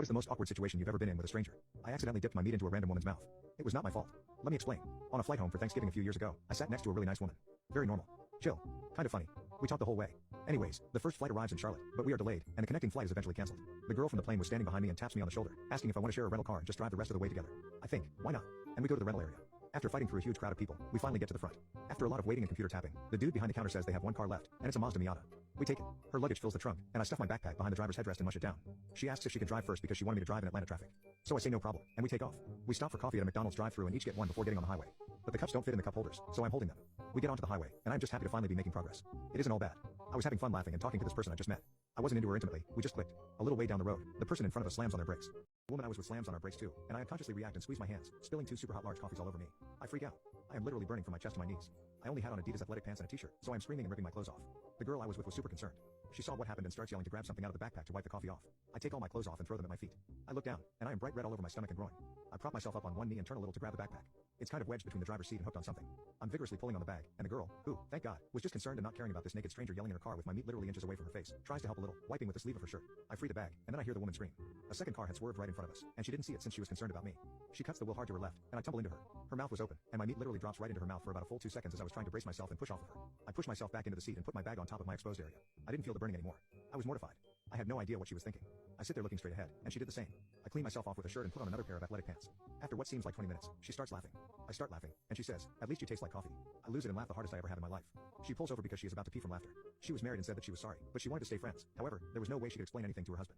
What is the most awkward situation you've ever been in with a stranger? I accidentally dipped my meat into a random woman's mouth. It was not my fault. Let me explain. On a flight home for Thanksgiving a few years ago, I sat next to a really nice woman. Very normal. Chill. Kind of funny. We talked the whole way. Anyways, the first flight arrives in Charlotte, but we are delayed, and the connecting flight is eventually cancelled. The girl from the plane was standing behind me and taps me on the shoulder, asking if I want to share a rental car and just drive the rest of the way together. I think, why not? And we go to the rental area. After fighting through a huge crowd of people, we finally get to the front. After a lot of waiting and computer tapping, the dude behind the counter says they have one car left, and it's a Mazda Miata. We take it. Her luggage fills the trunk, and I stuff my backpack behind the driver's headrest and mush it down. She asks if she can drive first because she wanted me to drive in Atlanta traffic. So I say no problem, and we take off. We stop for coffee at a McDonald's drive-thru and each get one before getting on the highway. But the cups don't fit in the cup holders, so I'm holding them. We get onto the highway, and I'm just happy to finally be making progress. It isn't all bad. I was having fun laughing and talking to this person I just met. I wasn't into her intimately, we just clicked. A little way down the road, the person in front of us slams on their brakes. The woman I was with slams on our brakes too, and I unconsciously react and squeeze my hands, spilling 2 super hot large coffees all over me. I freak out. I am literally burning from my chest to my knees. I only had on Adidas athletic pants and a t-shirt, so I'm screaming and ripping my clothes off. The girl I was with was super concerned. She saw what happened and starts yelling to grab something out of the backpack to wipe the coffee off. I take all my clothes off and throw them at my feet. I look down, and I am bright red all over my stomach and groin. I prop myself up on one knee and turn a little to grab the backpack. It's kind of wedged between the driver's seat and hooked on something. I'm vigorously pulling on the bag, and the girl, who, thank God, was just concerned and not caring about this naked stranger yelling in her car with my meat literally inches away from her face, tries to help a little, wiping with the sleeve of her shirt. I free the bag, and then I hear the woman scream. A second car had swerved right in front of us, and she didn't see it since she was concerned about me. She cuts the wheel hard to her left, and I tumble into her. Her mouth was open, and my meat literally drops right into her mouth for about a full 2 seconds as I was trying to brace myself and push off of her. I push myself back into the seat and put my bag on top of my exposed area. I didn't feel the burning anymore. I was mortified. I had no idea what she was thinking. I sit there looking straight ahead, and she did the same. I clean myself off with a shirt and put on another pair of athletic pants. After what seems like 20 minutes, she starts laughing. I start laughing, and she says, "At least you taste like coffee." I lose it and laugh the hardest I ever have in my life. She pulls over because she is about to pee from laughter. She was married and said that she was sorry, but she wanted to stay friends. However, there was no way she could explain anything to her husband.